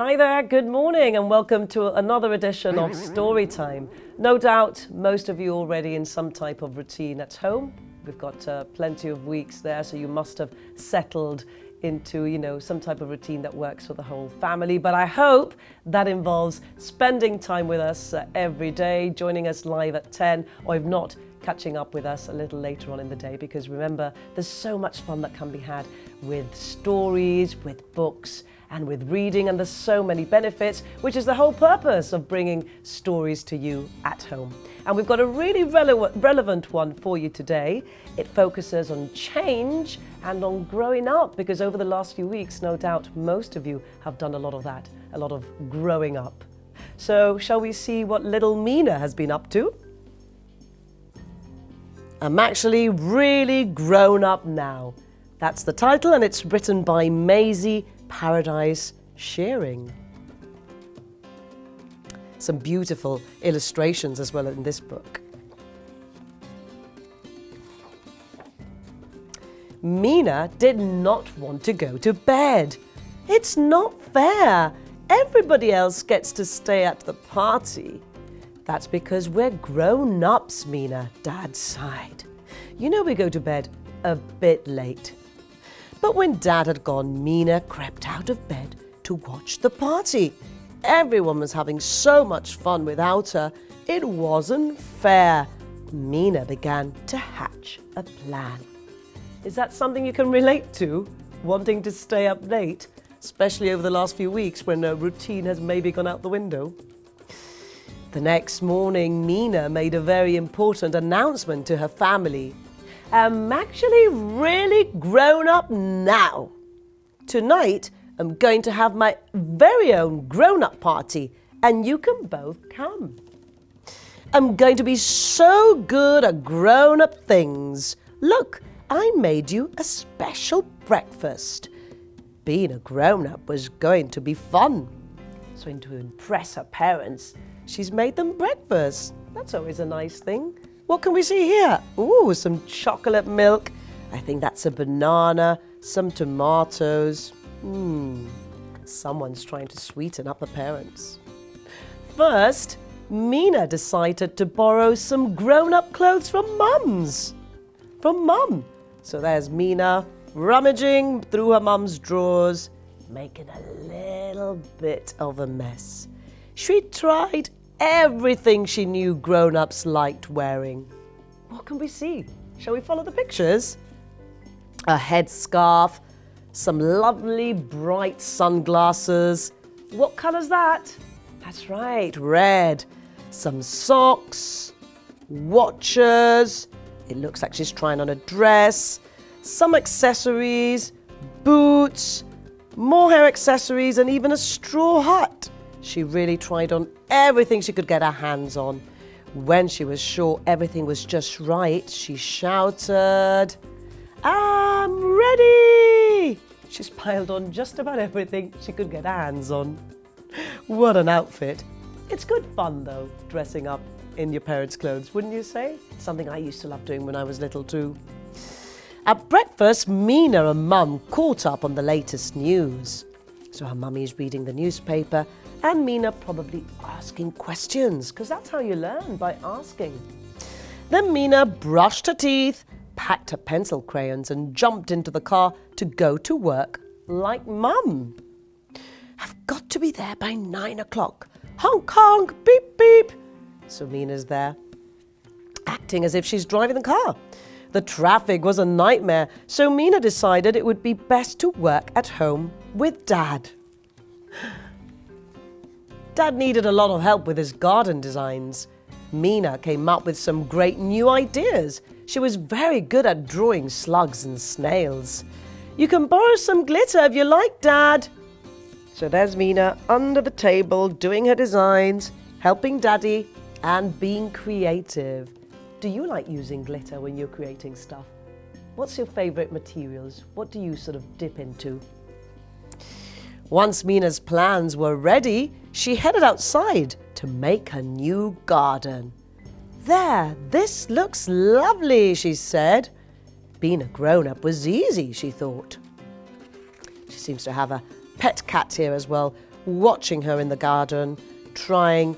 Hi there, good morning and welcome to another edition of Storytime. No doubt most of you already in some type of routine at home. We've got plenty of weeks there, so you must have settled into, some type of routine that works for the whole family. But I hope that involves spending time with us every day, joining us live at 10, or if not, catching up with us a little later on in the day, because remember, there's so much fun that can be had with stories, with books, and with reading, and there's so many benefits, which is the whole purpose of bringing stories to you at home. And we've got a really relevant one for you today. It focuses on change and on growing up, because over the last few weeks, no doubt most of you have done a lot of that, a lot of growing up. So shall we see what little Mina has been up to? I'm actually really grown up now. That's the title, and it's written by Maisie Paradise Shearing. Some beautiful illustrations as well in this book. Mina did not want to go to bed. It's not fair. Everybody else gets to stay at the party. That's because we're grown-ups, Mina, Dad sighed. You know we go to bed a bit late. But when Dad had gone, Mina crept out of bed to watch the party. Everyone was having so much fun without her. It wasn't fair. Mina began to hatch a plan. Is that something you can relate to? Wanting to stay up late, especially over the last few weeks when a routine has maybe gone out the window? The next morning, Mina made a very important announcement to her family. I'm actually really grown up now. Tonight, I'm going to have my very own grown-up party, and you can both come. I'm going to be so good at grown-up things. Look, I made you a special breakfast. Being a grown-up was going to be fun. So to impress her parents, she's made them breakfast. That's always a nice thing. What can we see here? Ooh, some chocolate milk. I think that's a banana, some tomatoes. Someone's trying to sweeten up her parents. First, Mina decided to borrow some grown-up clothes from Mum. So there's Mina rummaging through her mum's drawers, making a little bit of a mess. She tried everything she knew grown-ups liked wearing. What can we see? Shall we follow the pictures? A headscarf, some lovely bright sunglasses. What colour's that? That's right, red. Some socks, watches. It looks like she's trying on a dress. Some accessories, boots, more hair accessories, and even a straw hat. She really tried on everything she could get her hands on. When she was sure everything was just right, she shouted, I'm ready! She's piled on just about everything she could get her hands on. What an outfit. It's good fun, though, dressing up in your parents' clothes, wouldn't you say? Something I used to love doing when I was little, too. At breakfast, Mina and Mum caught up on the latest news. So her mummy's reading the newspaper, and Mina probably asking questions, because that's how you learn, by asking. Then Mina brushed her teeth, packed her pencil crayons, and jumped into the car to go to work like Mum. I've got to be there by 9 o'clock. Honk, honk, beep, beep. So Mina's there, acting as if she's driving the car. The traffic was a nightmare, so Mina decided it would be best to work at home with Dad. Dad needed a lot of help with his garden designs. Mina came up with some great new ideas. She was very good at drawing slugs and snails. You can borrow some glitter if you like, Dad. So there's Mina under the table doing her designs, helping Daddy, and being creative. Do you like using glitter when you're creating stuff? What's your favourite materials? What do you sort of dip into? Once Mina's plans were ready, she headed outside to make her new garden. There, this looks lovely, she said. Being a grown-up was easy, she thought. She seems to have a pet cat here as well, watching her in the garden, trying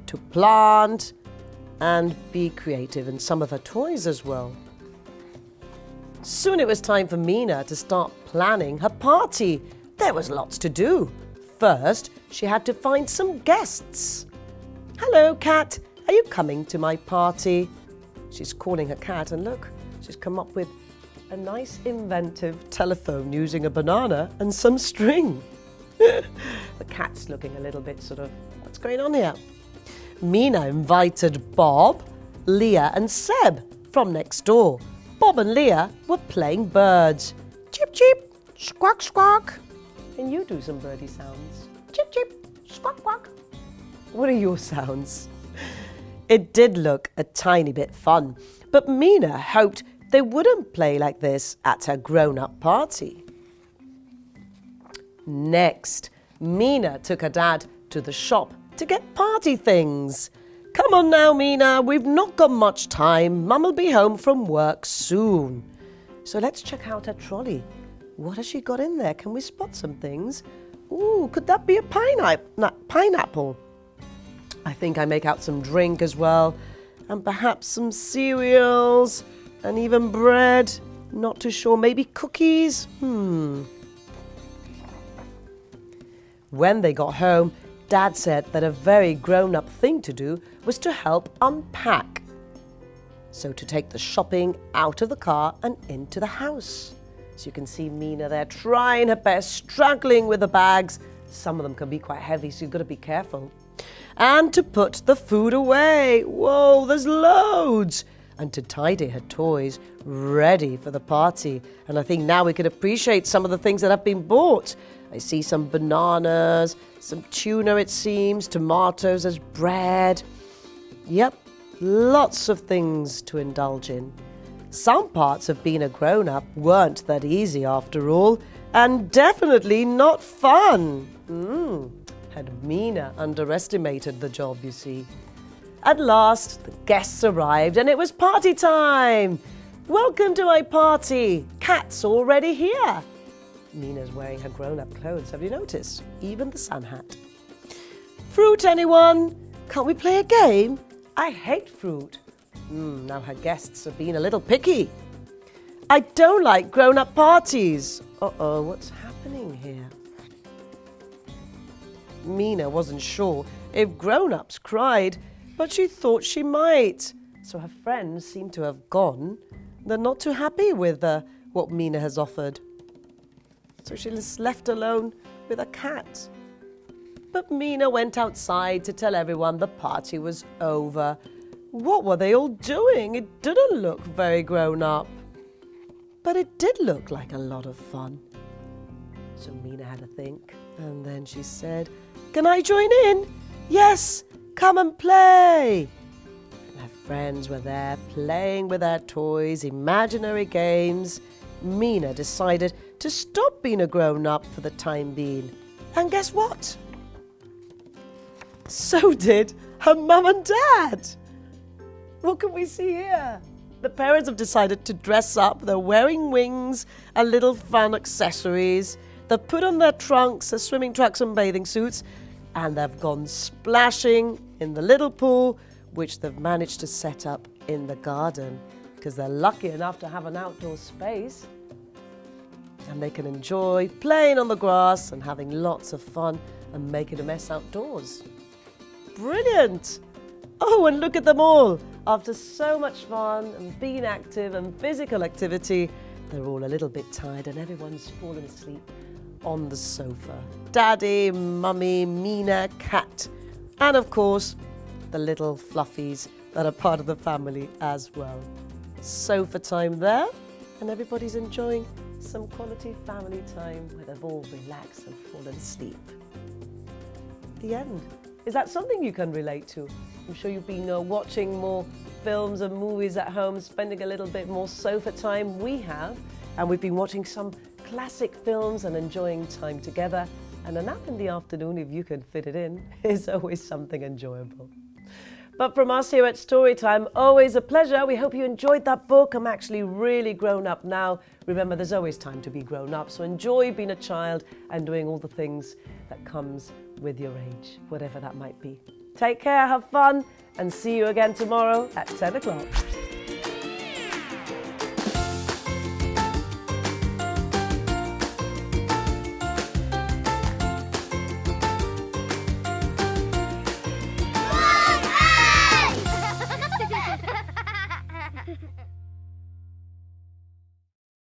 to plant and be creative in some of her toys as well. Soon it was time for Mina to start planning her party. There was lots to do. First, she had to find some guests. "Hello, cat. Are you coming to my party?" She's calling her cat, and look, she's come up with a nice inventive telephone using a banana and some string. The cat's looking a little bit sort of, what's going on here? Mina invited Bob, Leah and Seb from next door. Bob and Leah were playing birds. Chip, chip, squawk, squawk. Can you do some birdie sounds? Chip, chip, squawk, squawk. What are your sounds? It did look a tiny bit fun, but Mina hoped they wouldn't play like this at her grown-up party. Next, Mina took her dad to the shop to get party things. "Come on now, Mina, we've not got much time. Mum'll be home from work soon." So let's check out her trolley. What has she got in there? Can we spot some things? Ooh, could that be a pineapple? I think I make out some drink as well, and perhaps some cereals, and even bread. Not too sure, maybe cookies? When they got home, Dad said that a very grown-up thing to do was to help unpack. So to take the shopping out of the car and into the house. So you can see Mina there trying her best, struggling with the bags. Some of them can be quite heavy, so you've got to be careful. And to put the food away. Whoa, there's loads. And to tidy her toys, ready for the party. And I think now we can appreciate some of the things that have been bought. I see some bananas, some tuna it seems, tomatoes as bread. Yep, lots of things to indulge in. Some parts of being a grown-up weren't that easy after all, and definitely not fun. Had Mina underestimated the job, you see. At last, the guests arrived and it was party time. "Welcome to my party. Cat's already here." Mina's wearing her grown-up clothes, have you noticed? Even the sun hat. "Fruit, anyone? Can't we play a game? I hate fruit." Now her guests are being a little picky. "I don't like grown-up parties." Uh-oh, what's happening here? Mina wasn't sure if grown-ups cried, but she thought she might. So her friends seem to have gone. They're not too happy with what Mina has offered. So she's left alone with a cat. But Mina went outside to tell everyone the party was over. What were they all doing? It didn't look very grown up. But it did look like a lot of fun. So Mina had a think, and then she said, "Can I join in?" "Yes, come and play." And her friends were there playing with their toys, imaginary games. Mina decided to stop being a grown-up for the time being. And guess what? So did her mum and dad. What can we see here? The parents have decided to dress up. They're wearing wings and little fun accessories. They've put on their trunks, their swimming trunks and bathing suits, and they've gone splashing in the little pool, which they've managed to set up in the garden, because they're lucky enough to have an outdoor space. And they can enjoy playing on the grass and having lots of fun and making a mess outdoors. Brilliant! Oh, and look at them all. After so much fun and being active and physical activity, they're all a little bit tired and everyone's fallen asleep on the sofa. Daddy, Mummy, Mina, Cat, and of course, the little fluffies that are part of the family as well. Sofa time there, and everybody's enjoying some quality family time where they've all relaxed and fallen asleep. The end. Is that something you can relate to? I'm sure you've been watching more films and movies at home, spending a little bit more sofa time. We have, and we've been watching some classic films and enjoying time together. And a nap in the afternoon, if you can fit it in, is always something enjoyable. But from us here at Storytime, always a pleasure. We hope you enjoyed that book. I'm actually really grown up now. Remember, there's always time to be grown up. So enjoy being a child and doing all the things that comes with your age, whatever that might be. Take care, have fun, and see you again tomorrow at 10 o'clock.